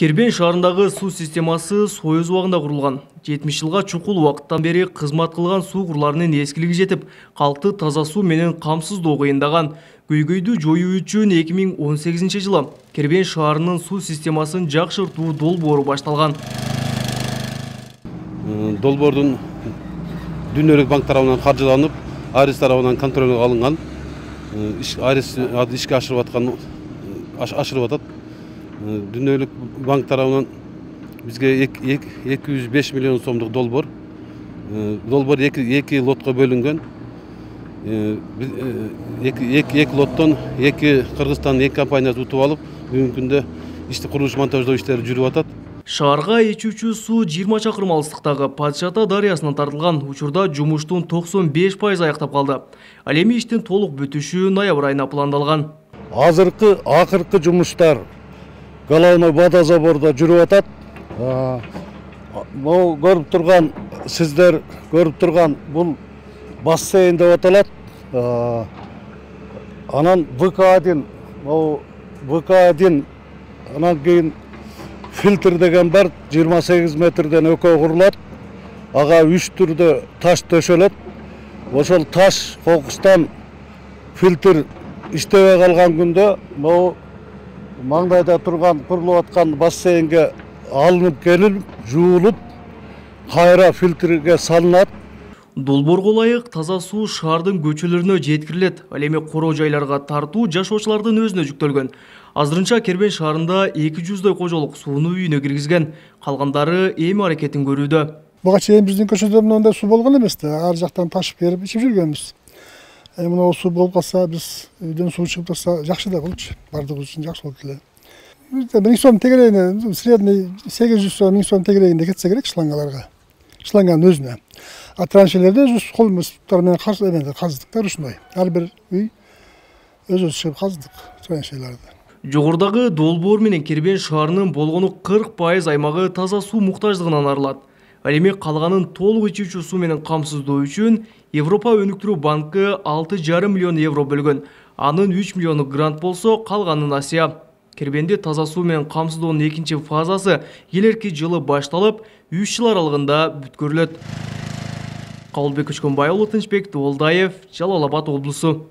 Кербен шаарындагы суу системасы Союз убагында курулган. 70 жылга чукул убакыттан бери кызмат кылган суу курларынын эскилиги жетип, калкты таза суу менен камсыздоо кыйындаган. Көйгөйдү жоюу үчүн 2018-жылы Кербен шаарынын суу системасын жакшыртуу долбоору башталган. Долбоордун Дүниелик банк тарабынан каржыланып, Арис тарабынан контролго алынган. Арис ишке ашырып атат. Дүниелик банк тарабынан бизге 205 миллион сомдук долбоор. Долбоор 2 лотко бөлүнгөн. Эки лоттон Кыргызстандын 2 компаниясы утуп алып, бүгүнкү күндө курулуш монтаждоо иштери жүрүп атат. Шаарга ичүүчү суу 20 чакырым алыстыктагы Падышата дарыясынан тартылган. Учурда жумуштун 95% аяктап калды. Ал эми иштин толук бүтүшү ноябрь айына пландалган. Акыркы жумуштар головной водозабордо жүрүп атат. Бул көрүп турган, сиздер көрүп турган бул бассейн деп аталат. Анан ВК-1, анан кийин фильтр деген бар, 28 метрден экөө курулат. Ага 3 түрдө таш төшөлөт. Ошол таш кокустан фильтр иштебей калган күндө могу маңдайда турган курулуп аткан бассейнге алынып келип, жуулуп, кайра фильтрге салынат. Долбоорго ылайык таза суу шаардын көчөлөрүнө жеткирилет. Ал эми короо жайларга тартуу жашоочулардын өзүнө жүктөлгөн. Азырынча Кербен шаарында 200дөй кожолук сууну үйүнө киргизген. Калгандары эми аракетин көрүүдө. Буга чейин биздин көчөдө мындай суу болгон эмес да. Ар жактан ташып берип ичип жүргөнбүз. Мына суу болуп калса, биз үйдөн суу чыгып турса, жакшы да болчу. Бардыгыбыз үчүн жакшы болуп эле. 1000 сом тегерегине, средний 800 сом, 1000 сом тегерегинде кетсе керек шлангаларга. Шланганын өзүнө. А траншейлерде өзүбүз колубуздар менен каздык да ушундай. Ар бир үй өзүбүз чыгып каздык траншейлерди. Жогордагы долбоор менен Кербен шаарынын болгону 40% аймагы таза суу муктаждыгынан арылат. Ал эми калганын толук ичүүчү суу менен камсыздоо үчүн Европа өнүктүрүү банкы 6,5 миллион евро бөлгөн. Анын 3 миллиону грант болсо, калганын Асия. Кербенде таза суу менен камсыздоонун экинчи фазасы келерки жылы башталып, 3 жыл аралыгында бүткөрүлөт. Кабылбек Көчкөнбай уулу, Тынчбек Тоолдаев, Жалал Абад облусу.